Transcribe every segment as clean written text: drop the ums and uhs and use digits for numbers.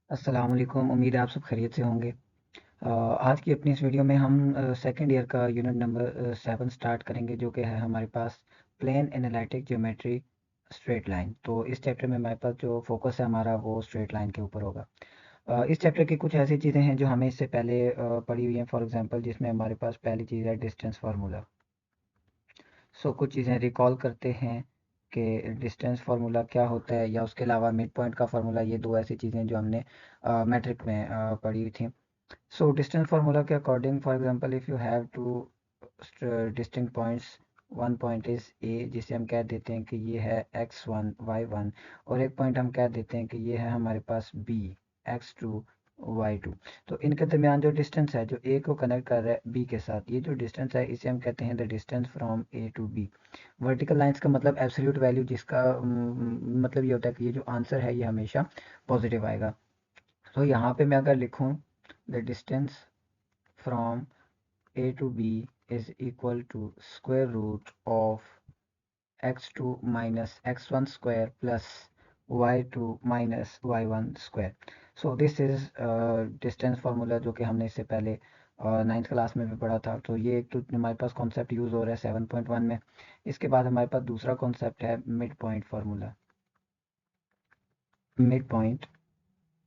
अस्सलाम वालेकुम। उम्मीद है आप सब खैरियत से होंगे। आज की अपनी इस वीडियो में हम सेकंड ईयर का यूनिट नंबर 7 स्टार्ट करेंगे, जो कि है हमारे पास plane analytic geometry straight line. तो इस चैप्टर में हमारे पास जो फोकस है हमारा वो स्ट्रेट लाइन के ऊपर होगा। इस चैप्टर की कुछ ऐसी चीज़ें हैं जो हमें इससे पहले पढ़ी हुई हैं। फॉर एग्जांपल जिसमें हमारे पास पहली चीज़ है डिस्टेंस फार्मूला। सो कुछ चीज़ें रिकॉल करते हैं कि डिस्टेंस फार्मूला क्या होता है, या उसके अलावा मिड पॉइंट का फार्मूला। ये दो ऐसी चीज़ें जो हमने मैट्रिक में पढ़ी हुई थी। So distance formula के according, for example, if you have two distinct points, one point is A जिसे हम कह देते हैं कि ये है x1 y1, और एक पॉइंट हम कह देते हैं कि ये है हमारे पास B x2 y2। तो इनके दरमियान जो डिस्टेंस है जो A को कनेक्ट कर रहा है B के साथ, ये जो डिस्टेंस है इसे हम कहते हैं the distance from A to B। Vertical lines का मतलब एब्सोल्यूट वैल्यू, जिसका मतलब ये होता है कि ये जो आंसर है ये हमेशा पॉजिटिव आएगा। तो यहाँ पे मैं अगर लिखूँ the distance from A to B is equal to square root of x2 minus x1 square plus y2 minus y1 square. So this is distance formula, जो कि हमने इससे पहले 9th क्लास में भी पढ़ा था। तो ये एक तो हमारे पास कॉन्सेप्ट यूज़ हो रहा है 7.1 में। इसके बाद हमारे पास दूसरा कॉन्सेप्ट है mid point formula. Mid point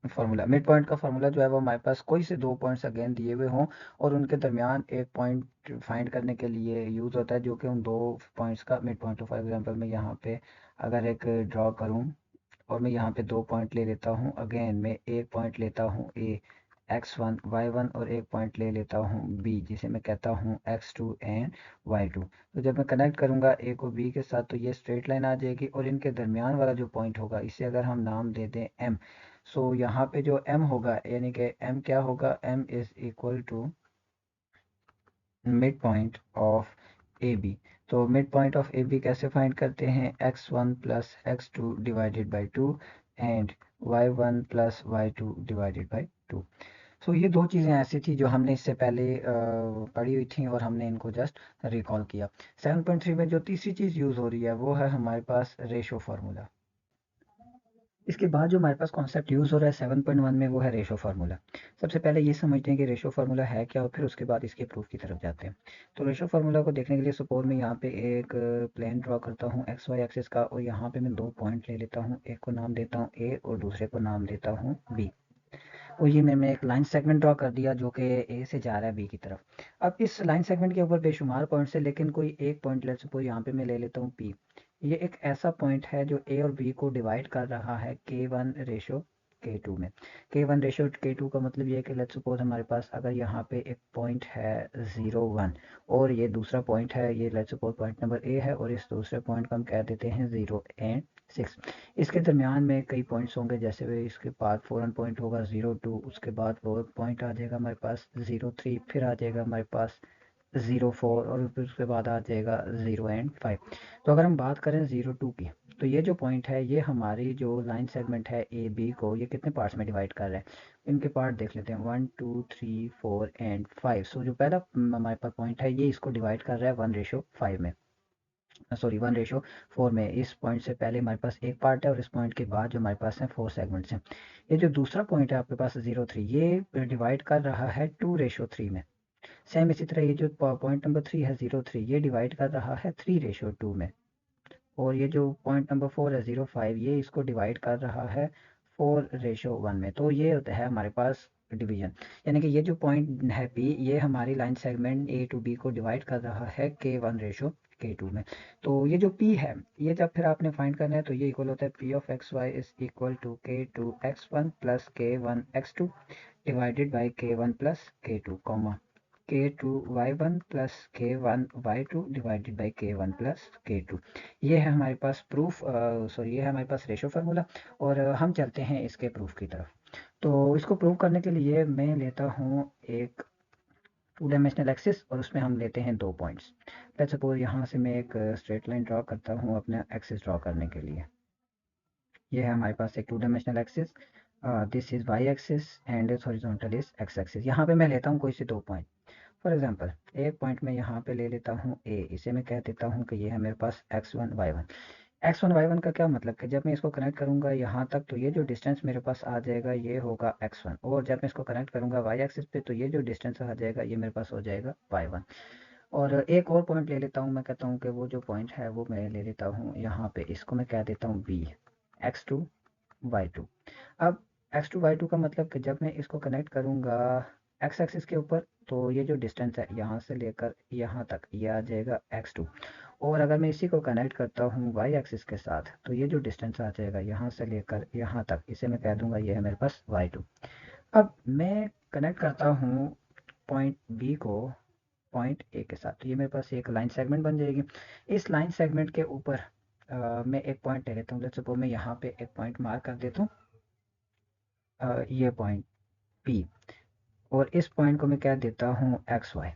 mid point का फार्मूला जो है वो हमारे पास कोई से दो पॉइंट्स अगेन दिए हुए हों और उनके दरमियान एक पॉइंट फाइंड करने के लिए यूज़ होता है, जो कि उन दो पॉइंट्स का मिड पॉइंट हो। फॉर एग्जांपल मैं यहाँ पे अगर एक ड्रॉ करूँ और मैं यहाँ पे दो पॉइंट ले लेता हूँ, अगेन मैं एक पॉइंट लेता हूँ ए x1 y1, और एक पॉइंट ले लेता हूँ b जिसे मैं कहता हूँ x2 एंड y2। तो जब मैं कनेक्ट करूँगा a को b के साथ तो ये स्ट्रेट लाइन आ जाएगी, और इनके दरमियान वाला जो पॉइंट होगा इसे अगर हम नाम दे दें m। सो यहाँ पे जो m होगा, यानी कि m क्या होगा, m is equal to mid point of A B. तो mid point of A B कैसे फाइंड करते हैं, x1 plus x2 divided by 2 and y1 plus y2 divided by 2। So ये दो चीज़ें ऐसी थी जो हमने इससे पहले पढ़ी हुई थी और हमने इनको जस्ट रिकॉल किया। 7.3 में जो तीसरी चीज़ यूज़ हो रही है वो है हमारे पास रेशो फार्मूला। इसके बाद जो हमारे पास कॉन्सेप्ट यूज़ हो रहा है 7.1 में वो है रेशो फार्मूला। सबसे पहले ये समझते हैं कि रेशो फार्मूला है क्या, और फिर उसके बाद इसके प्रूफ की तरफ जाते हैं। तो रेशो फार्मूला को देखने के लिए सपोज मैं यहाँ पे एक प्लेन ड्रॉ करता हूँ एक्स वाई एक्सिस का, और यहाँ पे मैं दो पॉइंट ले लेता हूँ, एक को नाम देता हूँ ए और दूसरे को नाम देता हूँ बी। और ये मैंने एक लाइन सेगमेंट ड्रॉ कर दिया जो कि ए से जा रहा है बी की तरफ। अब इस लाइन सेगमेंट के ऊपर बेशुमार पॉइंट्स है, लेकिन कोई एक पॉइंट लेट्स सपोज यहाँ पे मैं ले लेता हूँ पी। ये एक ऐसा पॉइंट है जो ए और बी को डिवाइड कर रहा है K1 रेशो K2 में। K1 रेशो K2 का मतलब ये है कि लेट्स सपोज हमारे पास अगर यहाँ पे एक पॉइंट है 0 1, और ये दूसरा पॉइंट है, ये let's suppose point number A है, और इस दूसरे पॉइंट को हम कह देते हैं 0 एंड 6। इसके दरमियान में कई पॉइंट्स होंगे, जैसे वे इसके बाद फ़ौरन पॉइंट होगा 0 2, उसके बाद वो पॉइंट आ जाएगा हमारे पास 0 3, फिर आ जाएगा हमारे पास 0 4, और फिर उसके बाद आ जाएगा 0 एंड 5। तो अगर हम बात करें 0 2 की, तो ये जो पॉइंट है ये हमारी जो लाइन सेगमेंट है ए बी को ये कितने पार्ट्स में डिवाइड कर रहे हैं, इनके पार्ट देख लेते हैं 1 2 3 4 एंड 5। सो जो पहला हमारे पास पॉइंट है ये इसको डिवाइड कर रहा है 1:5 में, सॉरी 1:4 में। इस पॉइंट से पहले हमारे पास एक पार्ट है और इस पॉइंट के बाद जो हमारे पास है 4 सेगमेंट्स हैं। ये जो दूसरा पॉइंट है आपके पास 0 3, ये डिवाइड कर रहा है 2:3 में। सेम इसी तरह ये जो पॉइंट नंबर 3 है 0 3, ये डिवाइड कर रहा है 3:2 में। और ये जो पॉइंट नंबर 4 है 0 5, ये इसको डिवाइड कर रहा है 4:1 में। तो ये होता है हमारे पास डिवीजन, यानी कि ये जो पॉइंट है पी ये हमारी line segment A to B को डिवाइड कर रहा है K1:K2 में। तो ये जो पी है ये जब फिर आपने फाइंड करना है तो ये इक्वल होता है P of x Y is equal to K2 x1 plus K1 x2 divided by K1 plus K2 comma K2 y1 plus K1 y2 divided by K1 plus K2। ये है हमारे पास प्रूफ, सॉरी ये है हमारे पास ratio formula. और हम चलते हैं इसके प्रूफ की तरफ। तो इसको प्रूव करने के लिए मैं लेता हूँ एक टू डायमेंशनल एक्सिस, और उसमें हम लेते हैं दो पॉइंट्स। लेट्स सपोज यहाँ से मैं एक स्ट्रेट लाइन ड्रॉ करता हूँ अपने एक्सिस ड्रॉ करने के लिए। ये है हमारे पास एक two dimensional axis, this is Y axis and horizontal is X axis. यहाँ पे मैं लेता हूँ कोई से दो पॉइंट। फॉर एग्जांपल एक पॉइंट में यहाँ पे ले लेता हूँ ए, इसे मैं कह देता हूँ कि ये है मेरे पास x1 y1। x1 y1 का क्या मतलब कि जब मैं इसको कनेक्ट करूंगा यहाँ तक तो ये जो डिस्टेंस मेरे पास आ जाएगा ये होगा x1, और जब मैं इसको कनेक्ट करूंगा y एक्सिस पे तो ये जो डिस्टेंस आ जाएगा ये मेरे पास हो जाएगा y1। और एक और पॉइंट ले लेता हूँ, मैं कहता हूँ कि वो जो पॉइंट है वो मैं ले लेता हूँ यहाँ पे, इसको मैं कह देता हूँ b, x2 y2। अब x2 y2 का मतलब कि जब मैं इसको कनेक्ट करूंगा x एक्सिस के ऊपर तो ये जो डिस्टेंस है यहाँ से लेकर यहाँ तक ये आ जाएगा x2, और अगर मैं इसी को कनेक्ट करता हूँ y एक्सिस के साथ तो ये जो डिस्टेंस आ जाएगा यहाँ से लेकर यहाँ तक, इसे मैं कह दूंगा ये है मेरे पास y2। अब मैं कनेक्ट करता हूँ पॉइंट b को पॉइंट ए के साथ, तो ये मेरे पास एक लाइन सेगमेंट बन जाएगी। इस लाइन सेगमेंट के ऊपर मैं एक पॉइंट ले लेता हूँ, लेट्स सपोज मैं यहाँ पे एक पॉइंट मार्क कर देता हूँ, ये पॉइंट P, और इस पॉइंट को मैं कह देता हूँ एक्स वाई।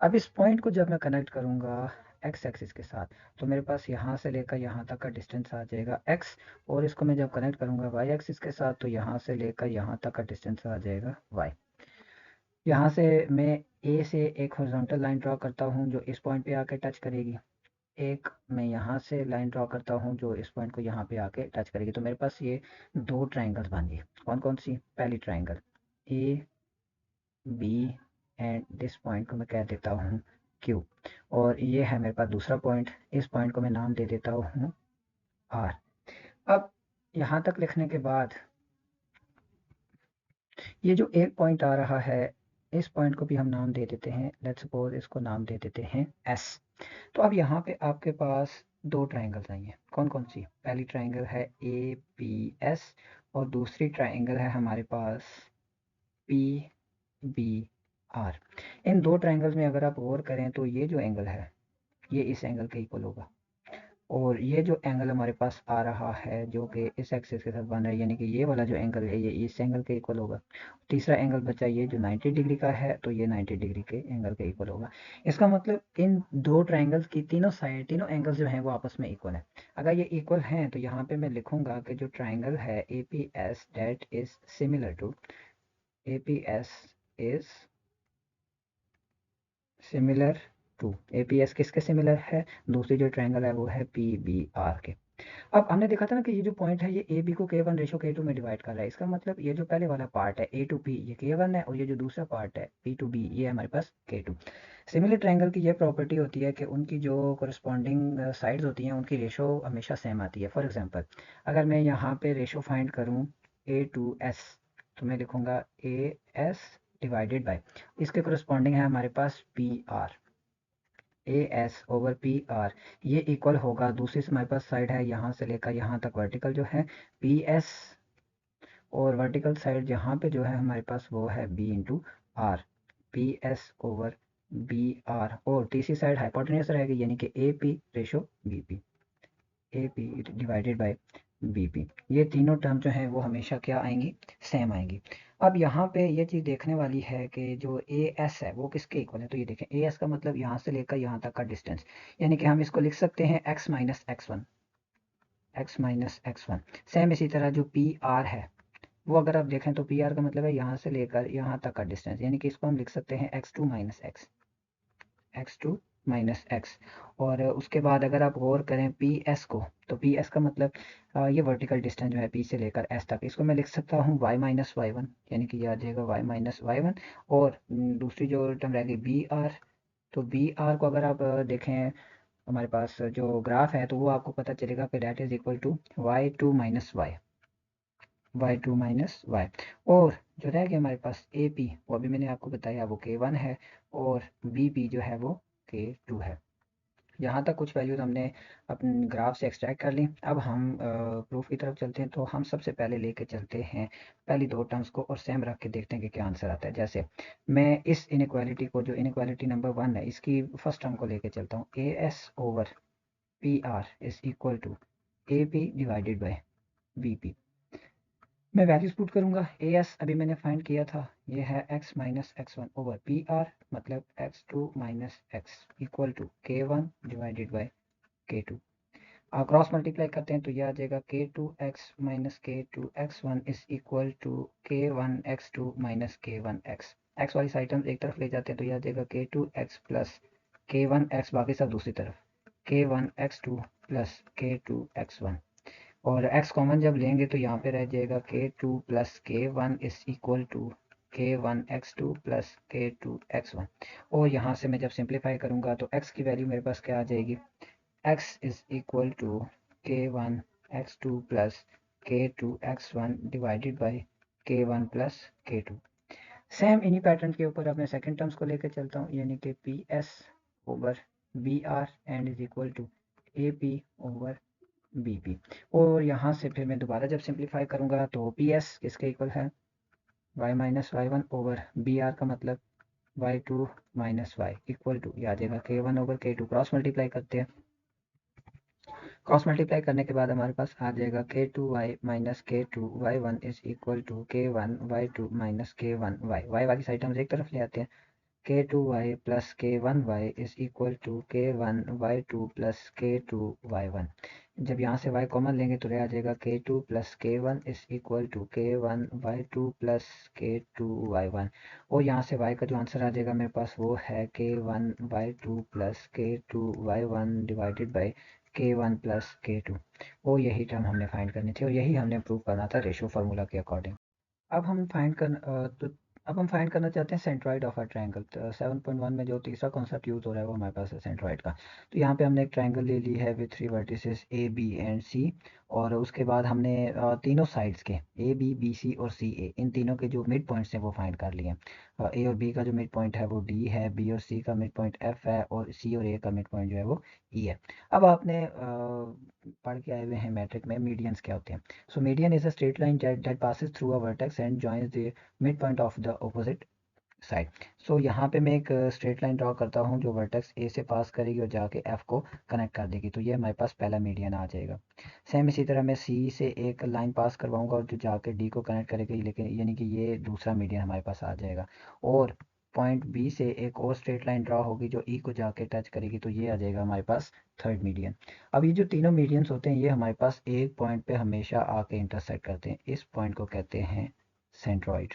अब इस पॉइंट को जब मैं कनेक्ट करूँगा एक्स एक्सिस के साथ तो मेरे पास यहाँ से लेकर यहाँ तक का डिस्टेंस आ जाएगा x, और इसको मैं जब कनेक्ट करूँगा वाई एक्सिस के साथ तो यहाँ से लेकर यहाँ तक का डिस्टेंस आ जाएगा y। यहाँ से मैं a से एक हॉरिजॉन्टल लाइन ड्रॉ करता हूँ जो इस पॉइंट पे आके टच करेगी, एक मैं यहाँ से लाइन ड्रॉ करता हूँ जो इस पॉइंट को यहाँ पे आके टच करेगी, तो मेरे पास ये दो ट्राइंगल्स बन गए। कौन कौन सी? पहली triangle A B and this point को मैं कह देता हूँ क्यू, और ये है मेरे पास दूसरा पॉइंट, इस पॉइंट को मैं नाम दे देता हूँ आर। अब यहाँ तक लिखने के बाद ये जो एक पॉइंट आ रहा है इस पॉइंट को भी हम नाम दे देते हैं, लेट्स सपोज इसको नाम दे देते हैं एस। तो अब यहाँ पे आपके पास दो ट्राइंगल्स आई हैं, कौन कौन सी? पहली ट्राइंगल है ए पी एस, और दूसरी ट्राइंगल है हमारे पास पी बी आर। इन दो ट्राइंगल्स में अगर आप गौर करें तो ये जो एंगल है ये इस एंगल के इक्वल होगा, और ये जो एंगल हमारे पास आ रहा है जो कि इस एक्सिस के साथ बन रहा है, यानी कि ये वाला जो एंगल है ये इस एंगल के इक्वल होगा। तीसरा एंगल बचा ये जो 90 डिग्री का है, तो ये 90 डिग्री के एंगल के इक्वल होगा। इसका मतलब इन दो ट्राइंगल्स की तीनों साइड, तीनों एंगल्स जो हैं वो आपस में इक्वल है। अगर ये इक्वल हैं तो यहाँ पे मैं लिखूंगा कि जो ट्राइंगल है A P S that is similar to, A P S is similar to, APS किसके सिमिलर है? दूसरी जो ट्रायंगल है वो है पीबीआर के। अब हमने देखा था ना कि ये जो पॉइंट है ये ए बी को K1 रेशो K2 में डिवाइड कर रहा है, इसका मतलब ये जो पहले वाला पार्ट है ए टू पी ये K1 है, और ये जो दूसरा पार्ट है पी टू बी ये है हमारे पास K2। सिमिलर ट्रायंगल की ये प्रॉपर्टी होती है कि उनकी जो कोरिस्पॉन्डिंग साइड्स होती हैं उनकी रेशो हमेशा सेम आती है। फॉर एग्जांपल अगर मैं यहाँ पे रेशो फाइंड करूँ ए टू एस तो मैं लिखूंगा ए एस डिवाइडेड बाय, इसके कोरिस्पॉन्डिंग है हमारे पास P R, A S over P R, ये इक्वल होगा, दूसरी से हमारे पास साइड है यहाँ से लेकर यहाँ तक वर्टिकल जो है पी एस, और वर्टिकल साइड यहाँ पे जो है हमारे पास वो है B into R, P S over B R, और तीसरी साइड हाइपोटेन्यूस रहेगी यानी कि A P ratio B P, A P divided by B P. ये तीनों टर्म जो हैं वो हमेशा क्या आएंगी? सेम आएंगी। अब यहाँ पे ये चीज़ देखने वाली है कि जो ए एस है वो किसके इक्वल है, तो ये देखें ए एस का मतलब यहाँ से लेकर यहाँ तक का डिस्टेंस, यानी कि हम इसको लिख सकते हैं x minus X one, x minus X one. Same इसी तरह जो पी आर है वो अगर आप देखें तो पी आर का मतलब है यहाँ से लेकर यहाँ तक का डिस्टेंस, यानी कि इसको हम लिख सकते हैं X two minus X, X two minus X. और उसके बाद अगर आप गौर करें पी एस को तो पी एस का मतलब ये वर्टिकल डिस्टेंस जो है पी से लेकर एस तक, इसको मैं लिख सकता हूँ वाई माइनस वाई वन, यानी कि ये आ जाएगा वाई माइनस वाई वन। और दूसरी जो टर्म रहेगी बी आर, तो बी आर को अगर आप देखें हमारे पास जो ग्राफ है तो वो आपको पता चलेगा कि that is equal to Y two minus Y, Y two minus Y. और जो रह गया हमारे पास ए पी वो अभी मैंने आपको बताया वो के वन है, और बी पी जो है वो के टू है। यहाँ तक कुछ वैल्यूज हमने अपने ग्राफ से एक्सट्रैक्ट कर ली। अब हम प्रूफ की तरफ चलते हैं, तो हम सबसे पहले लेके चलते हैं पहली दो टर्म्स को और सेम रख के देखते हैं कि क्या आंसर आता है। जैसे मैं इस इनक्वालिटी को, जो इनक्वालिटी नंबर 1 है, इसकी फर्स्ट टर्म को लेके चलता हूँ, A S over P R is equal to A P divided by B P. मैं वैल्यूज पुट करूंगा, ए एस अभी मैंने फाइंड किया था, ये है x minus X one over P R, मतलब x2 minus X equal to K one divided by K two. Cross multiply करते हैं तो ये आ जाएगा K two X minus K two X one is equal to K one X two minus K one X. X वाली items एक तरफ ले जाते हैं तो ये आ जाएगा K two x plus K one x, बाकी सब दूसरी तरफ, के one X two plus k2x1, और x कॉमन जब लेंगे तो यहाँ पे रह जाएगा k2 plus k1 is equal to k1x2 plus k2x1, और यहाँ से मैं जब सिंप्लीफाई करूँगा तो x की वैल्यू मेरे पास क्या आ जाएगी, x is equal to k1x2 plus k2x1 divided by k1 plus k2। Same इन्हीं पैटर्न के ऊपर अब मैं सेकेंड टर्म्स को लेकर चलता हूँ, यानी कि P S over B R and is equal to A P over B P, और यहाँ से फिर मैं दोबारा जब सिंप्लीफाई करूँगा तो पी एस किसके इक्वल है, Y minus Y one over B R का मतलब Y two minus Y equal to, ये आ जाएगा K one over K two, cross multiply करते हैं, क्रॉस मल्टीप्लाई करने के बाद हमारे पास आ जाएगा K two Y minus K two Y one is equal to K one Y two minus K one Y, Y वाली साइड हम एक तरफ ले आते हैं, K two Y plus K one Y is equal to K one Y two plus K two Y one, जब यहाँ से y कॉमन लेंगे तो रह आ जाएगा K to plus K one is equal to K one Y two plus K two Y one, और यहाँ से y का जो आंसर आ जाएगा मेरे पास वो है K one Y two plus K two Y one divided by K one plus K two, और यही टर्म हमने फाइंड करनी थी और यही हमने प्रूव करना था रेशो फार्मूला के अकॉर्डिंग। अब हम फाइंड कर तो अब हम फाइंड करना चाहते हैं सेंट्रॉइड ऑफ अ ट्रायंगल। 7.1 में जो तीसरा कॉन्सेप्ट यूज हो रहा है वो हमारे पास है सेंट्रॉइड का। तो यहाँ पे हमने एक ट्रायंगल ले ली है with 3 vertices A B and C, और उसके बाद हमने तीनों साइड्स के ए बी बी सी और सी ए, इन तीनों के जो मिड पॉइंट्स हैं वो फाइंड कर लिए। ए और बी का जो मिड पॉइंट है वो डी है, बी और सी का मिड पॉइंट एफ है, और सी और ए का मिड पॉइंट जो है वो ई है। अब आपने पढ़ के आए हुए हैं मैट्रिक में मीडियंस क्या होते हैं। So median is a straight line that passes through a vertex and joins the midpoint of the opposite side. So यहाँ पे मैं एक स्ट्रेट लाइन ड्रॉ करता हूँ जो वर्टेक्स ए से पास करेगी और जाके एफ को कनेक्ट कर देगी, तो ये हमारे पास पहला मीडियन आ जाएगा। सेम इसी तरह मैं सी से एक लाइन पास करवाऊंगा और जो जाके डी को कनेक्ट करेगी, लेकिन यानी कि ये दूसरा मीडियन हमारे पास आ जाएगा, और पॉइंट बी से एक और स्ट्रेट लाइन ड्रॉ होगी जो ई को जाके टच करेगी, तो ये आ जाएगा हमारे पास थर्ड मीडियन। अब ये जो तीनों मीडियंस होते हैं ये हमारे पास एक पॉइंट पे हमेशा आके इंटरसेक्ट करते हैं, इस पॉइंट को कहते हैं सेंट्रॉइड।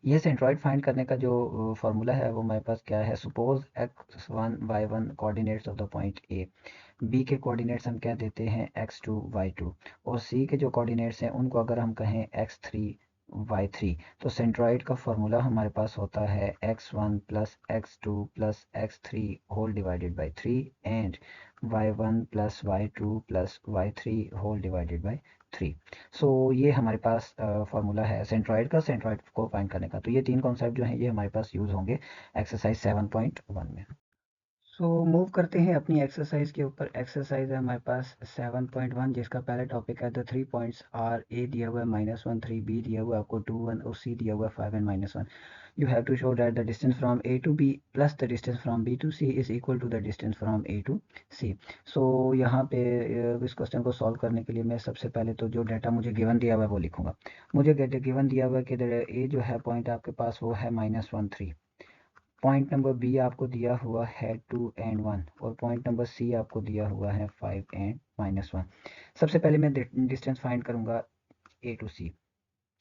ये सेंट्रॉइड फाइंड करने का जो फॉर्मूला है वो हमारे पास क्या है, suppose x1 y1 coordinates of the point A, B के कोऑर्डिनेट्स हम क्या देते हैं x2 y2, और सी के जो कोऑर्डिनेट्स हैं उनको अगर हम कहें x3 y3, तो सेंट्रॉइड का फॉर्मूला हमारे पास होता है x1 plus x2 plus x3 whole divided by 3 and y1 plus y2 plus y3 whole divided by 3। So ये हमारे पास फॉर्मूला है सेंट्रॉइड का, सेंट्रॉइड को फाइंड करने का। तो ये तीन कॉन्सेप्ट जो हैं ये हमारे पास यूज होंगे एक्सरसाइज 7.1 में। सो मूव करते हैं अपनी एक्सरसाइज के ऊपर। एक्सरसाइज है हमारे पास 7.1 जिसका पहला टॉपिक है द 3 पॉइंट्स आर, ए दिया हुआ है -1 3, बी दिया हुआ है आपको 2 1, और सी दिया हुआ है 5 and -1। You have to show that the distance from A to B plus the distance from B to C is equal to the distance from A to C. So यहाँ पे इस क्वेश्चन को सॉल्व करने के लिए मैं सबसे पहले तो जो डाटा मुझे गिवन दिया हुआ है वो लिखूंगा। मुझे गिवन दिया हुआ है कि ए जो है पॉइंट आपके पास वो है -1 3, पॉइंट नंबर बी आपको दिया हुआ है 2 एंड 1, और पॉइंट नंबर सी आपको दिया हुआ है 5 एंड -1। सबसे पहले मैं डिस्टेंस फाइंड करूंगा A to C,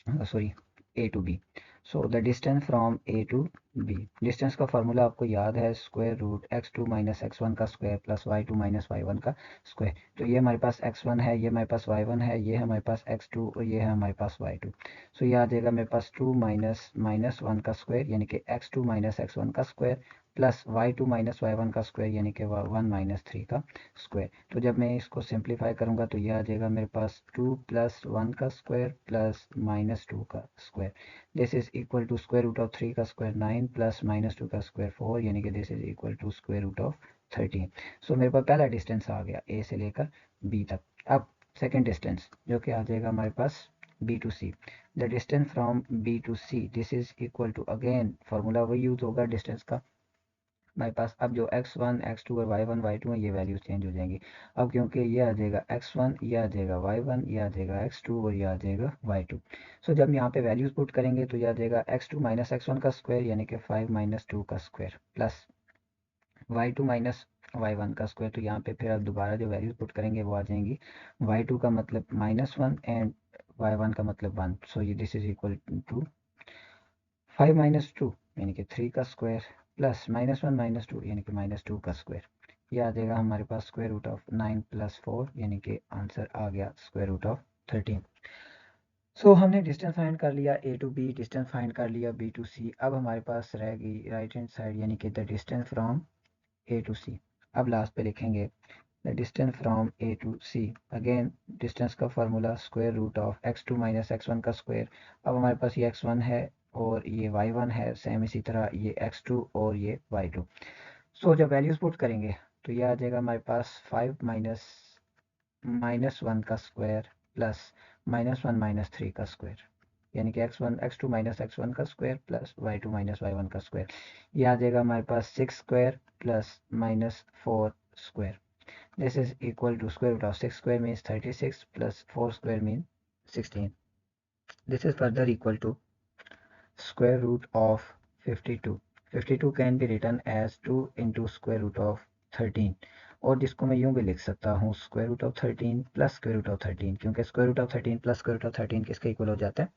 sorry A to B. So the distance from A to B, distance का फार्मूला आपको याद है square root x2 minus x1 का square plus y2 minus y1 का स्क्वायर। तो ये हमारे पास x1 है, ये हमारे पास y1 है, ये हमारे पास x2 और ये है हमारे पास y2। सो ये आ जाएगा मेरे पास 2 माइनस -1 का स्क्वायर यानी कि x2 माइनस x1 का square plus y2 minus y1 का स्क्वायर यानी कि 1 माइनस 3 का स्क्वायर। तो जब मैं इसको सिंप्लीफाई करूंगा तो ये आ जाएगा मेरे पास 2 प्लस 1 का स्क्वायर प्लस -2 का square, this is equal to square root of 3 का स्क्वायर 9 प्लस -2 का स्क्वायर 4 यानी कि this is equal to square root of 13। So मेरे पास पहला डिस्टेंस आ गया ए से लेकर बी तक। अब सेकेंड डिस्टेंस जो कि आ जाएगा हमारे पास B to C, the distance from B to C this is equal to, again formula वही यूज होगा डिस्टेंस का हमारे पास। अब जो x1 x2 और y1 y2 है ये वैल्यूज चेंज हो जाएंगी। अब क्योंकि ये आ जाएगा x1, ये आ जाएगा y1, ये आ जाएगा x2 और ये आ जाएगा y2। सो जब यहाँ पे वैल्यूज पुट करेंगे तो ये आ जाएगा x2 माइनस x1 का स्क्वायर यानी कि 5 माइनस 2 का square plus y2 minus y1 का स्क्वायर। तो यहाँ पे फिर आप दोबारा जो वैल्यूज पुट करेंगे वो आ जाएंगी, y2 का मतलब -1 एंड y1 का मतलब 1। सो ये दिस इज इक्वल टू 5 - 2 यानी कि 3 का स्क्वायर प्लस -1 - 2 यानी कि -2 का स्क्वायर। ये आ जाएगा हमारे पास स्क्वायर रूट ऑफ 9 + 4 यानी कि आंसर आ गया स्क्वायर रूट ऑफ 13। सो हमने डिस्टेंस फाइंड कर लिया ए टू बी, डिस्टेंस फाइंड कर लिया बी टू सी। अब हमारे पास रह गई राइट हैंड साइड यानी कि the distance from A to C. अब लास्ट पे लिखेंगे the distance from A to C. Again distance का formula square root of x2 - x1 का स्क्वायर। अब हमारे पास ये x1 है और ये y1 है, सेम इसी तरह ये x2 और ये y2। सो जब वैल्यूज पुट करेंगे तो ये आ जाएगा हमारे पास 5 -1 का स्क्वायर प्लस -1 - 3 का स्क्वायर यानी कि x2 - x1 का स्क्वायर प्लस y2 - y1 का स्क्वायर। ये आ जाएगा हमारे पास 6 square plus -4 square. This is equal to square root of 6 square means 36 plus 4 square means 16. This is further equal to square root of 52. 52 can be written as 2 into square root of 13 और जिसको मैं यूं भी लिख सकता हूँ square root of 13 plus square root of 13 क्योंकि square root of 13 plus square root of 13 किसके इक्वल हो जाता है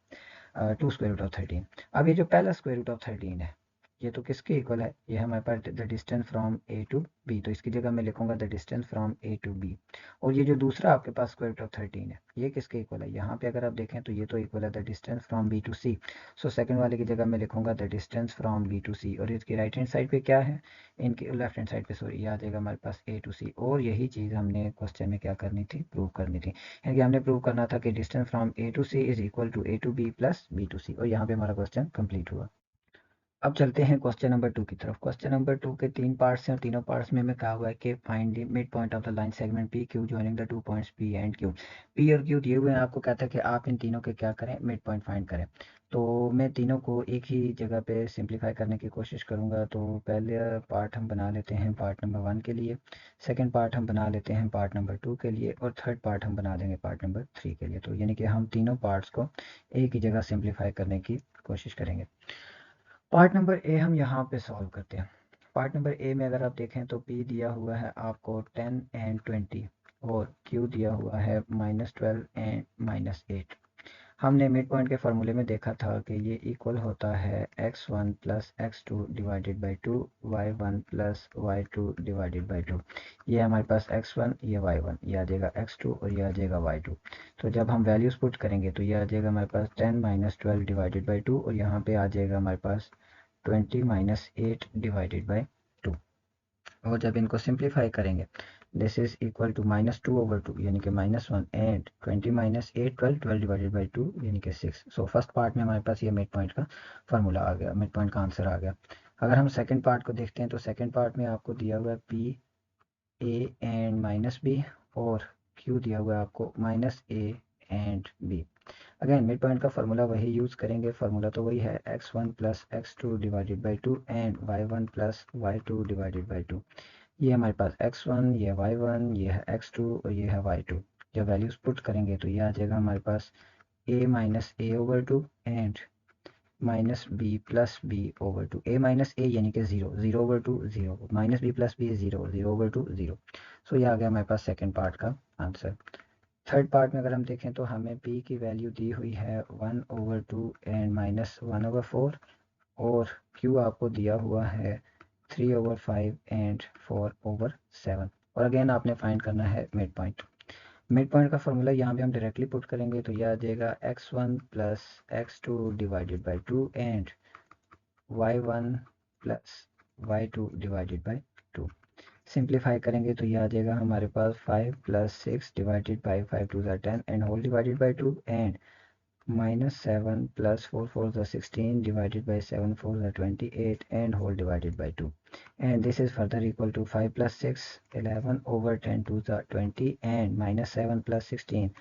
2 square root of 13। अब ये जो पहला square root of 13 है ये तो किसके इक्वल है, ये हमारे पास the distance from A to B, तो इसकी जगह मैं लिखूंगा the distance from A to B. और ये जो दूसरा आपके पास स्क्वायर रूट ऑफ 13 है ये किसके इक्वल है, यहाँ पे अगर आप देखें तो ये तो इक्वल है the distance from B to C. So second वाले की जगह मैं लिखूंगा the distance from B to C. और इसकी राइट हैंड साइड पे क्या है, इनकी लेफ्ट हैंड साइड पे सॉरी ये आ जाएगा हमारे पास ए टू सी। और यही चीज़ हमने क्वेश्चन में क्या करनी थी, प्रूव करनी थी। यानी कि हमने प्रूव करना था कि distance from A to C is equal to A to B plus B to C. और यहाँ पे हमारा क्वेश्चन कंप्लीट हुआ। अब चलते हैं क्वेश्चन नंबर 2 की तरफ। क्वेश्चन नंबर 2 के 3 पार्ट्स हैं और तीनों पार्ट्स में हमें कहा हुआ है कि find the mid point of the line segment P Q joining the 2 points P and Q. P और क्यू दिए हुए हैं, आपको कहता है कि आप इन तीनों के क्या करें, मिड पॉइंट फाइंड करें। तो मैं तीनों को एक ही जगह पे सिंप्लीफाई करने की कोशिश करूंगा। तो पहले पार्ट हम बना लेते हैं पार्ट नंबर 1 के लिए, सेकेंड पार्ट हम बना लेते हैं पार्ट नंबर 2 के लिए और थर्ड पार्ट हम बना देंगे पार्ट नंबर 3 के लिए। तो यानी कि हम तीनों पार्ट्स को एक ही जगह सिंप्लीफाई करने की कोशिश करेंगे। पार्ट नंबर ए हम यहाँ पे सॉल्व करते हैं। पार्ट नंबर ए में अगर आप देखें तो पी दिया हुआ है आपको 10 एंड 20 और क्यू दिया हुआ है -12 एंड -8। हमने मिड पॉइंट के फार्मूले में देखा था कि ये इक्वल होता है x1 plus x2 divided by 2, y1 plus y2 divided by 2। ये हमारे पास x1 ये y1 ये आ जाएगा x2 और ये आ जाएगा y2। तो जब हम वैल्यूज पुट करेंगे तो ये आ जाएगा हमारे पास 10 - 12 डिवाइडेड बाई 2 और यहाँ पे आ जाएगा हमारे पास 20 - 8 डिवाइडेड बाई 2। और जब इनको सिंप्लीफाई करेंगे दिस इज इक्वल टू -2/2 यानी कि -1 एंड 20 - 8 12 डिवाइडेड बाई 2 यानी कि 6। सो फर्स्ट पार्ट में हमारे पास ये मिड पॉइंट का फार्मूला आ गया, मिड पॉइंट का आंसर आ गया। अगर हम सेकंड पार्ट को देखते हैं तो सेकंड पार्ट में आपको दिया हुआ है पी ए एंड -b और क्यू दिया हुआ है आपको -a and b। Again mid point का फार्मूला वही यूज़ करेंगे, फार्मूला तो वही है x1 plus x2 divided by 2 and y1 plus y2 divided by 2। ये हमारे पास x1 ये y1 ये है x2 और ये है y2। जब वैल्यूज पुट करेंगे तो ये आ जाएगा हमारे पास a-a/2 and -b plus b/2। a-a यानी कि 0 0/2 0 -b प्लस b 0 0/2 0। सो ये आ गया हमारे पास सेकेंड पार्ट का आंसर। थर्ड पार्ट में अगर हम देखें तो हमें p की वैल्यू दी हुई है 1/2 एंड -1/4 और q आपको दिया हुआ है 3/5 एंड 4/7। और अगेन आपने फाइंड करना है मिड पॉइंट। मिड पॉइंट का फॉर्मूला यहाँ पे हम डायरेक्टली पुट करेंगे तो यह आ जाएगा x1 plus x2 divided by 2 and y1 plus y2 divided by 2। Simplify करेंगे तो ये आ जाएगा हमारे पास 5 + 6 divided by 5 2 10 and whole divided by 2 and -7 + 4 4 16 divided by 7 4 28 and whole divided by 2, and this is further equal to 5 + 6 11/10 to the 20 and -7 + 16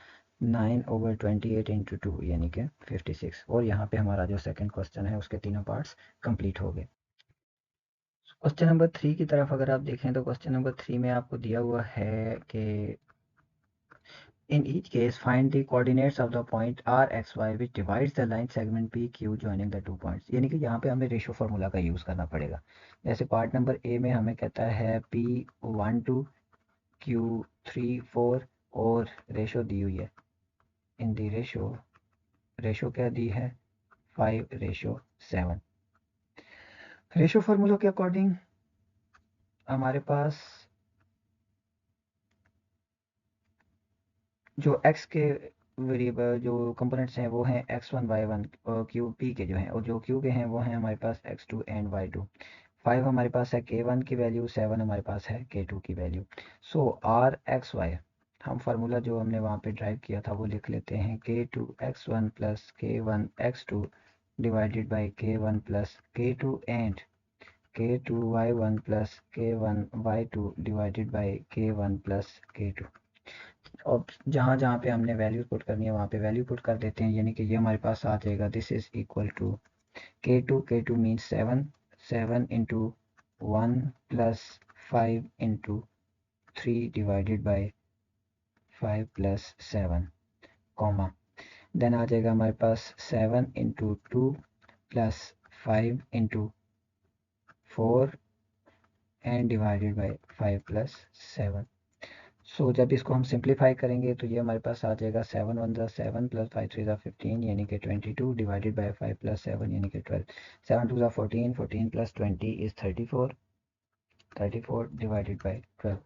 9/28 into 2 यानी कि 56। और यहाँ पे हमारा जो सेकंड क्वेश्चन है उसके तीनों पार्ट्स कंप्लीट हो गए। क्वेश्चन नंबर 3 की तरफ अगर आप देखें तो क्वेश्चन नंबर 3 में आपको दिया हुआ है कि in each case, find the coordinates of the point RXY which divides the line segment PQ joining the 2 points। यानी कि यहाँ पे हमें रेशो फार्मूला का यूज़ करना पड़ेगा। जैसे पार्ट नंबर ए में हमें कहता है P12 Q34 और रेशो दी हुई है इन दी रेशो क्या दी है 5:7। रेशो फार्मूला के अकॉर्डिंग हमारे पास जो x के वेरिएबल जो कंपोनेंट्स हैं वो हैं x1 y1 और q p के जो हैं, और जो q के हैं वो हैं हमारे पास x2 एंड y2। 5 हमारे पास है k1 की वैल्यू, 7 हमारे पास है k2 की value. So R x Y, हम फार्मूला जो हमने वहाँ पे ड्राइव किया था वो लिख लेते हैं k2 x1 plus k1 x2 divided by k1 plus k2 and k2 y1 plus k1 y2 divided by k1 plus k2। और जहाँ जहाँ पे हमने वैल्यू पुट करनी है वहाँ पे वैल्यू पुट कर देते हैं, यानी कि ये हमारे पास आ जाएगा this is equal to k2 means 7, 7 into 1 plus 5 into 3 divided by 5 plus 7, comma, then आ जाएगा हमारे पास 7 into 2 plus 5 into 4 and divided by 5 plus 7। So जब इसको हम सिंप्लीफाई करेंगे तो ये हमारे पास आ जाएगा 7 1 ज़ा 7 प्लस 5 3 ज़ा 15 यानी कि 22 डिवाइडेड बाय 5 प्लस 7 यानी कि 12। 7 2 ज़ा 14, 14 plus 20 is 34, 34 divided by 12।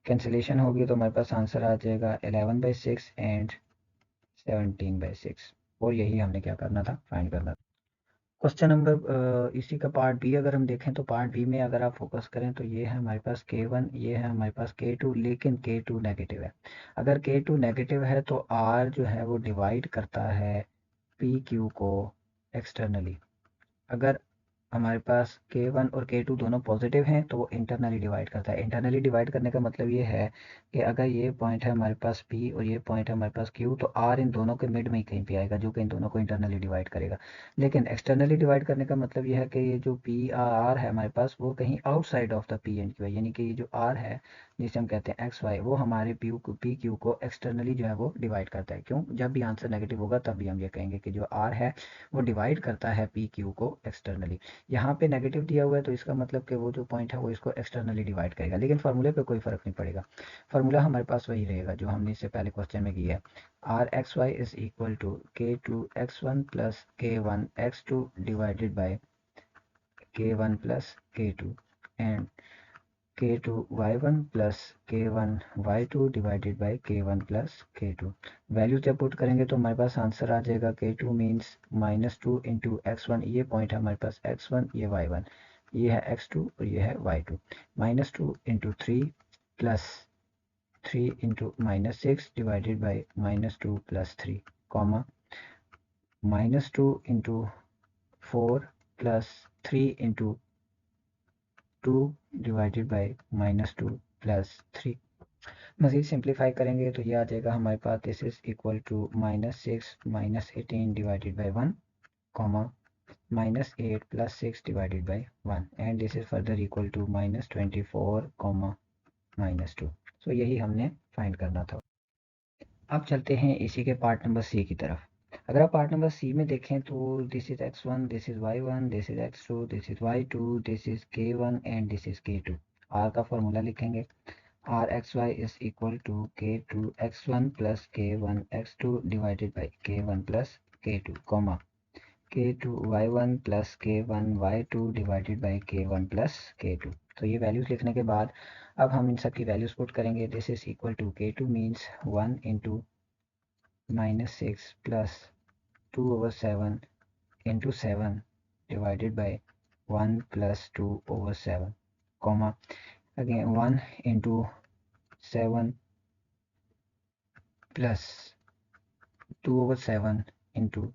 Cancellation होगी तो हमारे पास आंसर आ जाएगा 11/6 एंड 17/6। और यही हमने क्या करना था, फाइंड करना था। क्वेश्चन नंबर इसी का पार्ट बी अगर हम देखें तो पार्ट बी में अगर आप फोकस करें तो ये है हमारे पास k1, ये है हमारे पास k2, लेकिन k2 नेगेटिव है। अगर k2 नेगेटिव है तो r जो है वो डिवाइड करता है pq को एक्सटर्नली। अगर हमारे पास k1 और k2 दोनों पॉजिटिव हैं तो वो इंटरनली डिवाइड करता है। इंटरनली डिवाइड करने का मतलब ये है कि अगर ये पॉइंट है हमारे पास p और ये पॉइंट है हमारे पास q, तो r इन दोनों के मिड में ही कहीं पे आएगा जो कि इन दोनों को इंटरनली डिवाइड करेगा। लेकिन एक्सटर्नली डिवाइड करने का मतलब ये है कि ये जो p r है हमारे पास वो कहीं outside of the p and q है, यानी कि ये जो r है जिसे हम कहते हैं एक्स वाई, वो हमारे p q को एक्सटर्नली जो है वो डिवाइड करता है। क्यों? जब भी आंसर नेगेटिव होगा तब भी हम ये कहेंगे कि जो r है वो डिवाइड करता है p q को एक्सटर्नली। यहाँ पे नेगेटिव दिया हुआ है तो इसका मतलब कि वो जो पॉइंट है वो इसको एक्सटर्नली डिवाइड करेगा, लेकिन फार्मूले पे कोई फर्क नहीं पड़ेगा। फार्मूला हमारे पास वही रहेगा जो हमने इससे पहले क्वेश्चन में किया है। R x Y is equal to k2 x1 plus k1 x2 divided by k1 plus k2 and k2 y1 plus k1 y2 divided by k1 plus k2। Value जब पुट करेंगे तो हमारे पास आंसर आ जाएगा k2 means -2 into x1, ये point है हमारे पास x1, ये y1, ये है x2 और ये है y2। -2 into 3 plus 3 into -6 divided by -2 plus 3, comma, -2 into 4 plus 3 into 2 divided by -2 plus 3। मज़ीद सिंप्लीफाई करेंगे तो ये आ जाएगा हमारे पास this is equal to -6 -18 divided by 1, comma, -8 plus 6 divided by 1 and this is further equal to -24, -2। So यही हमने फाइंड करना था। अब चलते हैं इसी के पार्ट नंबर सी की तरफ। अगर आप पार्ट नंबर सी में देखें तो this is x1, this is y1, this is x2, this is y2, this is k1 and this is k2। R का फॉर्मूला लिखेंगे, R x Y is equal to k2 x1 plus k1 x2 divided by k1 plus k2, comma, k2 y1 plus k1 y2 divided by k1 plus k2। तो ये values लिखने के बाद अब हम इन सब की वैल्यूज पुट करेंगे। This is equal to k2 means 1 into -6 plus 2/7 into 7 divided by 1 plus 2/7, comma, again 1 into 7 plus 2/7 into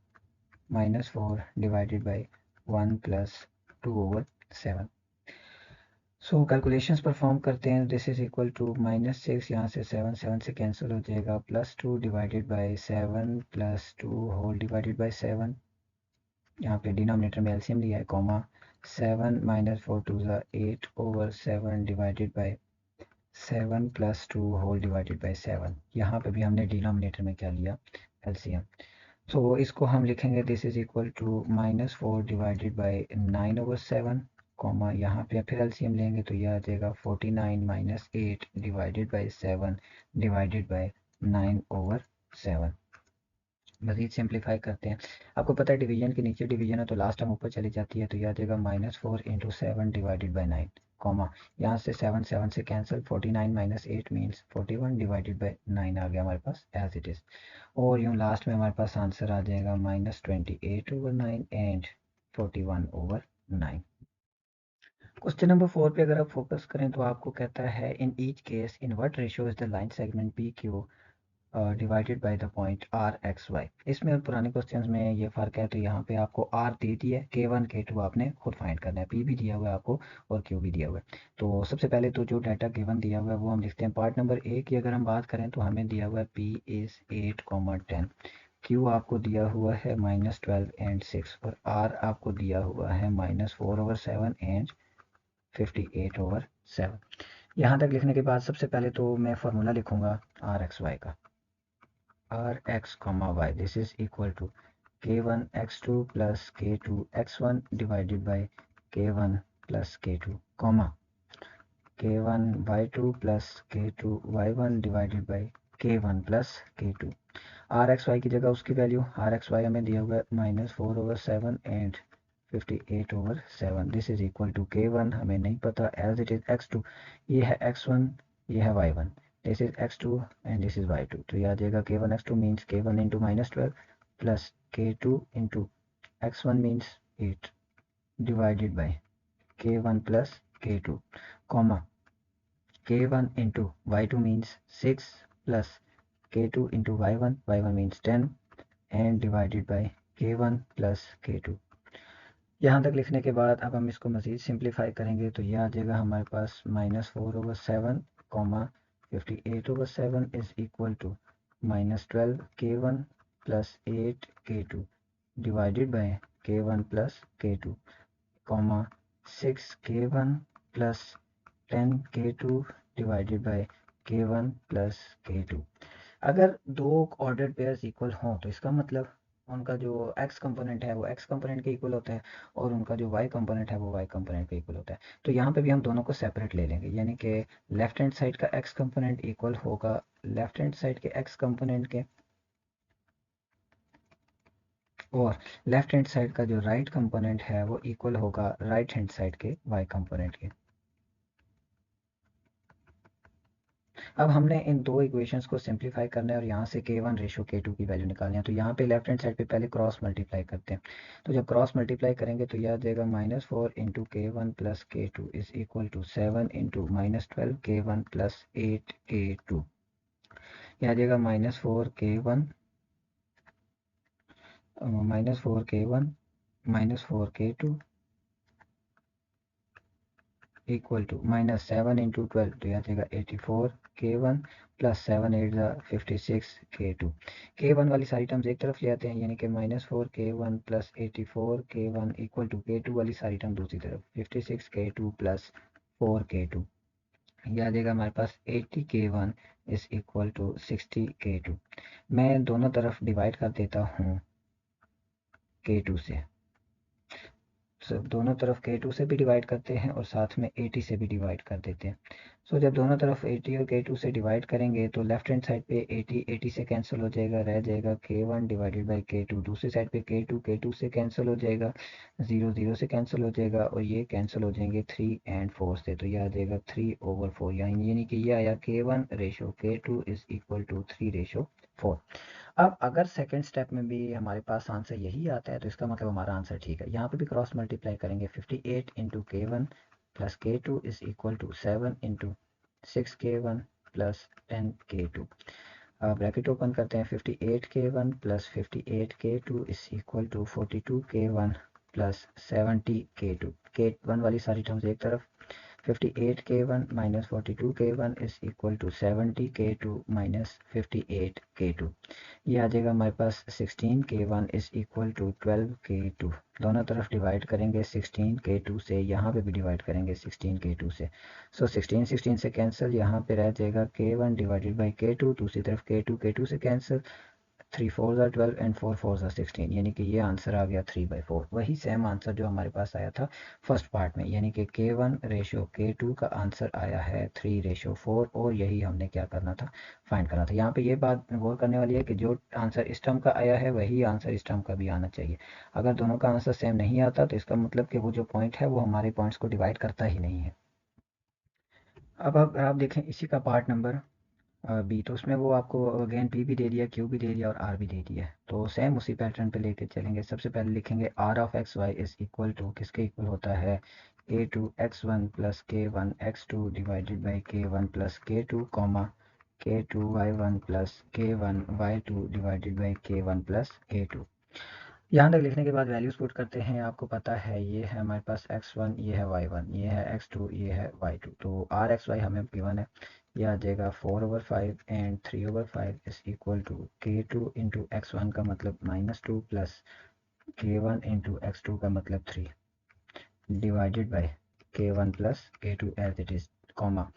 -4 divided by 1 plus 2/7। So calculations perform करते हैं। दिस इज इक्वल टू -6, यहाँ से 7 7 से कैंसिल हो जाएगा, +2 divided by 7 plus 2 whole divided by 7, यहाँ पे denominator में एलसीएम लिया है, कॉमा, 7 -4 2 ज़ा 8/7 divided by 7 plus 2 whole divided by 7। यहाँ पे भी हमने डिनोमिनेटर में क्या लिया, एलसीएम। तो इसको हम लिखेंगे this is equal to -4 divided by 9/7, comma, यहाँ पे फिर एलसीएम लेंगे तो यह आ जाएगा 49 - 8 डिवाइडेड बाई 7 डिवाइडेड बाई 9/7। मजीद सिंप्लीफाई करते हैं। आपको पता है डिवीजन के नीचे डिवीजन है तो लास्ट टर्म ऊपर चली जाती है, तो यह आ जाएगा -4 इंटू 7 डिवाइडेड बाई 9, कॉमा यहाँ से 7 7 से cancel, 49 minus 8 means 41 divided by 9 आ गया हमारे पास एज इट इज़। और यूँ लास्ट में हमारे पास आंसर आ जाएगा -28/9 एंड 41/9। क्वेश्चन नंबर 4 पे अगर आप फोकस करें तो आपको कहता है in each case in what ratio is the line segment P Q divided by the point R x y. इसमें और पुराने क्वेश्चंस में ये फ़र्क है, तो यहाँ पे आपको आर दे दिया है, K1 K2 आपने खुद फाइंड करना है, P भी दिया हुआ है आपको और Q भी दिया हुआ है। तो सबसे पहले तो जो डाटा गिवन दिया हुआ है वो हम लिखते हैं। पार्ट नंबर ए की अगर हम बात करें तो हमें दिया हुआ है P इज़ 8,10, Q आपको दिया हुआ है -12 एंड 6 और R आपको दिया हुआ है -4/7 एंड 58/7। यहाँ तक लिखने के बाद सबसे पहले तो मैं फार्मूला लिखूंगा आर एक्स वाई का। R x comma y this is equal to K1 X2 plus K2 X1 divided by K1 plus K2 comma K1 Y2 plus K2 Y1 divided by K1 plus K2। R x y की जगह उसकी value are x y हमें दिया हुआ है -4/7 and 58/7। This is equal to K1 हमें नहीं पता एज इट इज X2, ये है X1 ये है Y1, this is X2 and this is Y2, तो ये आ जाएगा K1 X2 means K1 into -12 plus K2 into X1 means 8 divided by K1 plus K2 comma K1 into Y2 means 6 plus K2 into Y1 means 10 and divided by K1 plus K2। यहाँ तक लिखने के बाद अब हम इसको मज़ीद simplify करेंगे तो यह आ जाएगा हमारे पास -4/7 comma 58/7 is equal to -12 K1 plus 8 K2 divided by K1 plus K2 comma 6 K1 plus 10 K2 divided by K1 plus K2। अगर दो ऑर्डर्ड पेयर्स इक्वल हों तो इसका मतलब उनका जो x कंपोनेंट है वो x कंपोनेंट के इक्वल होता है और उनका जो y कंपोनेंट है वो y कंपोनेंट के इक्वल होता है। तो यहाँ पे भी हम दोनों को सेपरेट ले लेंगे, यानी कि लेफ्ट हैंड साइड का x कंपोनेंट इक्वल होगा लेफ्ट हैंड साइड के x कंपोनेंट के, और लेफ्ट हैंड साइड का जो राइट कंपोनेंट है वो इक्वल होगा राइट हैंड साइड के y कंपोनेंट के। अब हमने इन दो इक्वेशंस को सिंप्लीफाई करना है और यहाँ से K1 रेशो K2 की वैल्यू निकालनी है। तो यहाँ पे लेफ्ट हैंड साइड पे पहले क्रॉस मल्टीप्लाई करते हैं, तो जब क्रॉस मल्टीप्लाई करेंगे तो यह आ जाएगा -4 into K1 plus K2 is equal to 7 into -12 K1 plus 8 K2। यह आ जाएगा -4 K1 -4 K1 -4 K2 equal to -7 into 12 तो यह आ जाएगा 84 K1 प्लस 7 8 56 K2। K1 वाली सारी टर्म्स एक तरफ ले आते हैं, यानी कि -4 K1 plus 84 K1 equal to K2 वाली सारी टर्म दूसरी तरफ 56 K2 प्लस 4 K2। यह आ जाएगा हमारे पास 80 K1 is equal to 60 K2। मैं दोनों तरफ डिवाइड कर देता हूँ K2 से, दोनों तरफ K2 से भी डिवाइड करते हैं और साथ में 80 से भी डिवाइड कर देते हैं। सो जब दोनों तरफ 80 और K2 से डिवाइड करेंगे तो लेफ्ट हैंड साइड पे 80 से कैंसिल हो जाएगा, रह जाएगा K1 डिवाइडेड बाई K2। दूसरी साइड पे K2 से कैंसिल हो जाएगा, 0 से कैंसिल हो जाएगा और ये कैंसिल हो जाएंगे 3 एंड 4 से, तो ये आ जाएगा 3/4, यानी कि ये आया K1 ratio K2 is equal to 3/4। अब अगर सेकंड स्टेप में भी हमारे पास आंसर यही आता है तो इसका मतलब हमारा आंसर ठीक है। यहाँ पे भी क्रॉस मल्टीप्लाई करेंगे, 58 into K1 plus K2 is equal to 7 into 6 K1 plus 10 K2। Bracket open करते हैं, 58 K1 plus 58 K2 is equal to 42 K1 plus 70 K2। K1 वाली सारी टर्म्स एक तरफ, 58 K1 minus 42 K1 is equal to 70 K2 minus 58 K2। ये आ जाएगा हमारे पास 16 K1 is equal to 12 K2। दोनों तरफ डिवाइड करेंगे 16 K2 से, यहाँ पे भी डिवाइड करेंगे 16 K2 से। सो 16 से कैंसिल, यहाँ पे रह जाएगा K1 डिवाइडेड बाई K2, दूसरी तरफ K2 से कैंसिल, 3 4 ज़ा 12 एंड 4 4 ज़ा 16, यानी कि ये आंसर आ गया 3/4। वही सेम आंसर जो हमारे पास आया था फर्स्ट पार्ट में, यानी कि K1 रेशो K2 का आंसर आया है 3/4, और यही हमने क्या करना था, फाइंड करना था। यहाँ पे ये बात गौर करने वाली है कि जो आंसर इस टर्म का आया है वही आंसर इस टर्म का भी आना चाहिए। अगर दोनों का आंसर सेम नहीं आता तो इसका मतलब कि वो जो पॉइंट है वो हमारे पॉइंट्स को डिवाइड करता ही नहीं है। अब आप देखें इसी का पार्ट नंबर बी, तो उसमें वो आपको अगेन पी भी दे दिया, क्यू भी दे दिया और आर भी दे दिया है। तो सेम उसी पैटर्न पे लेके चलेंगे। सबसे पहले लिखेंगे R of x Y is equal to, किसके इक्वल होता है, a2 x1 plus k1 x2 divided by k1 plus k2 comma k2 y1 plus k1 y2 divided by k1 plus k2। यहाँ तक लिखने के बाद वैल्यूज पुट करते हैं। आपको पता है ये है हमारे पास x1, ये है y1, ये है x2, ये है y2। तो आर एक्स वाई हमें गिवन है, ये आ जाएगा 4/5 and 3/5 is equal to k2 into x1 का मतलब -2 प्लस k1 इंटू x2 का मतलब 3 divided by k1 plus k2 as it is, comma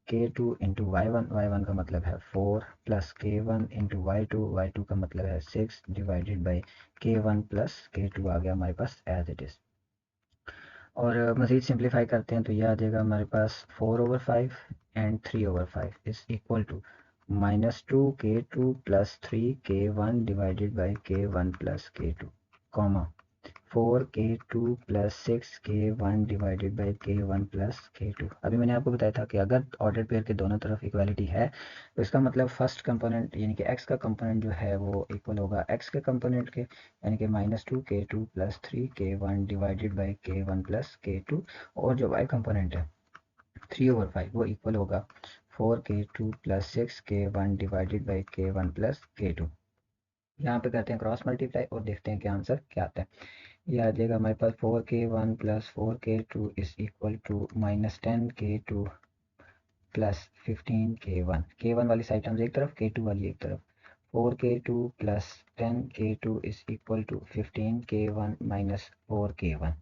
k2 into y1 का मतलब है 4 प्लस k1 इंटू y2 का मतलब है 6 divided by k1 plus k2 आ गया हमारे पास एज इट इज़। और मज़ीद सिंप्लीफाई करते हैं तो यह आ जाएगा हमारे पास 4/5 and 3/5 is equal to -2 k2 plus 3 k1 divided by k1 plus k2 comma 4 k2 plus 6 k1 divided by k1 plus k2। अभी मैंने आपको बताया था कि अगर ऑर्डर पेयर के दोनों तरफ इक्वालिटी है तो इसका मतलब फर्स्ट कंपोनेंट यानी कि x का कंपोनेंट जो है वो इक्वल होगा x के कंपोनेंट के, यानी कि -2 k2 plus 3 k1 divided by k1 plus k2, और जो y कंपोनेंट है 3/5 वो इक्वल होगा 4 k2 plus 6 k1 divided by k1 plus k2। यहाँ पे करते हैं क्रॉस मल्टीप्लाई और देखते हैं क्या आंसर क्या आता है। ये आ जाएगा हमारे पास 4k1 plus 4k2 is equal to -10k2 plus 15k1। k1 वाली साइड टर्म्स एक तरफ, k2 वाली एक तरफ। 4k2 plus 10k2 is equal to 15k1 minus 4k1।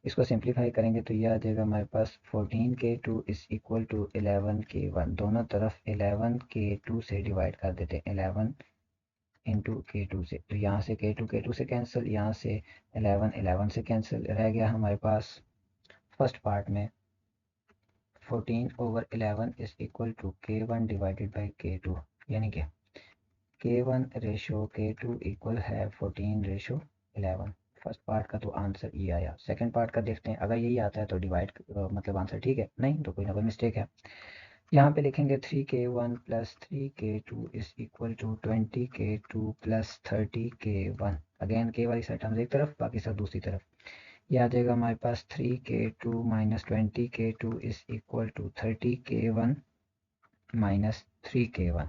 इसको सिंप्लीफाई करेंगे तो ये आ जाएगा हमारे पास 14k2 is equal to 11k1। दोनों तरफ 11k2 से डिवाइड कर देते हैं, 11 इंटू k2 से। तो यहाँ से k2 से कैंसिल, यहाँ से 11 से कैंसिल, रह गया हमारे पास फर्स्ट पार्ट में 14/11 is equal to k1 divided by k2, यानी कि k1 रेशो k2 इक्वल है 14/11। फर्स्ट पार्ट का तो आंसर ये आया। सेकंड पार्ट का देखते हैं, अगर यही आता है तो डिवाइड मतलब आंसर ठीक है, नहीं तो कोई ना कोई मिस्टेक है। यहाँ पे लिखेंगे 3k1 plus 3k2 is equal to 20k2 plus 30k1। Again k वाली साइड टर्म्स एक तरफ, बाकी सब दूसरी तरफ। यह आ जाएगा हमारे पास 3k2 minus 20k2 is equal to 30k1 minus 3k1।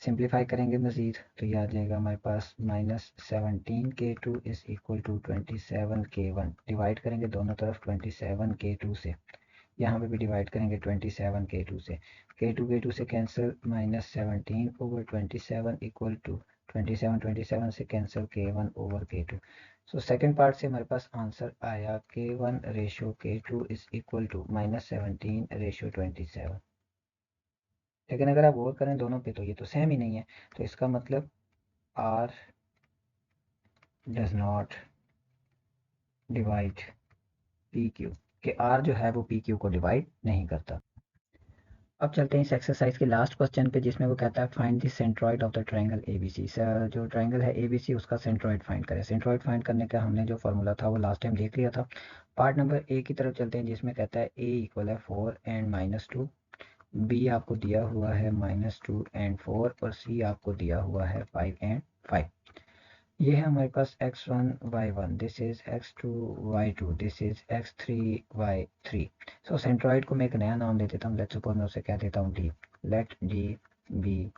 Simplify करेंगे मज़ीद तो यह आ जाएगा हमारे पास -17k2 is equal to 27k1। Divide करेंगे दोनों तरफ 27k2 से, यहाँ पे भी डिवाइड करेंगे 27k2 से, k2 से कैंसिल, -17/27 इक्वल टू 27 से cancel k1 over k2। So second part से हमारे पास आंसर आया k1 ratio k2 is equal to -17/27। लेकिन अगर आप गौर करें दोनों पे तो ये तो सेम ही नहीं है, तो इसका मतलब R does not divide PQ, कि R जो है वो PQ को डिवाइड नहीं करता। अब चलते हैं इस एक्सरसाइज के लास्ट क्वेश्चन पे, जिसमें वो कहता है find the centroid of the triangle ABC। जो ट्रायंगल है ABC उसका सेंट्रॉइड फाइंड करें। सेंट्रॉइड फाइंड करने का हमने जो फार्मूला था वो लास्ट टाइम देख लिया था। पार्ट नंबर ए की तरफ चलते हैं, जिसमें कहता है A इक्वल है 4 एंड -2, B आपको दिया हुआ है -2 एंड 4, और C आपको दिया हुआ है 5 एंड 5। ये है हमारे पास x1 y1, this is x2 y2, this is x3 y3। So centroid को मैं एक नया नाम दे देता हूँ। लेट्स सपोज मैं उसे कह देता हूँ D। Let D be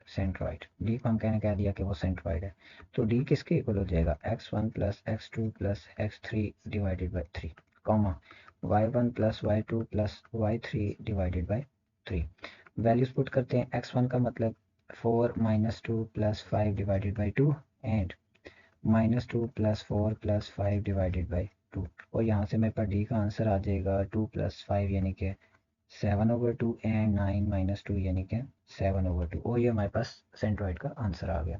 centroid. D को हम कहने कह दिया कि वो सेंट्रॉइड है, तो D किसके इक्वल हो जाएगा, x1 plus x2 plus x3 divided by 3, comma y1 plus y2 plus y3 divided by 3। Values put करते हैं। x1 का मतलब 4 -2 plus 5 divided by 2 and -2 plus 4 plus 5 divided by 2, और यहाँ से मेरे पास D का आंसर आ जाएगा 2 प्लस 5 यानी कि 7/2 एंड 9 - 2 यानी कि 7/2, और ये हमारे पास सेंट्रॉइड का आंसर आ गया।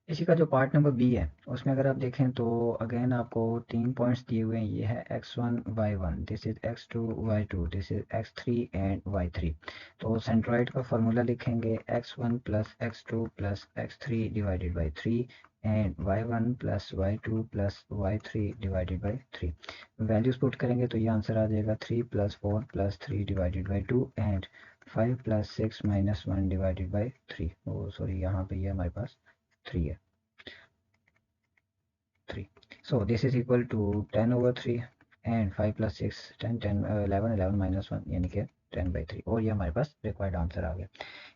इसी का जो पार्ट नंबर बी है उसमें अगर आप देखें तो अगेन आपको 3 पॉइंट्स दिए हुए हैं। ये है x1 y1, this is x2 y2, this is x3 and y3। तो सेंट्रॉइड का फार्मूला लिखेंगे x1 plus x2 plus x3 divided by 3 and y1 plus y2 plus y3 divided by 3। Values put करेंगे तो ये आंसर आ जाएगा 3 plus 4 plus 3 divided by 2 and 5 plus 6 minus 1 divided by 3। Oh sorry, यहाँ पे ये हमारे पास 3 है, 3. So this is equal to 10/3 and 5 plus 6 10 10 11 11 minus 1 यानी कि 10/3, और ये हमारे पास रिक्वायर्ड आंसर आ गया।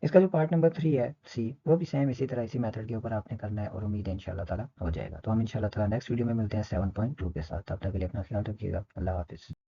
इसका जो पार्ट नंबर 3 है सी, वो भी सेम इसी तरह इसी मेथड के ऊपर आपने करना है, और उम्मीद है इंशाल्लाह ताला हो जाएगा। तो हम इंशाल्लाह ताला नेक्स्ट वीडियो में मिलते हैं 7.2 के साथ। तब तक के लिए अपना ख्याल रखिएगा। अल्लाह हाफिज़।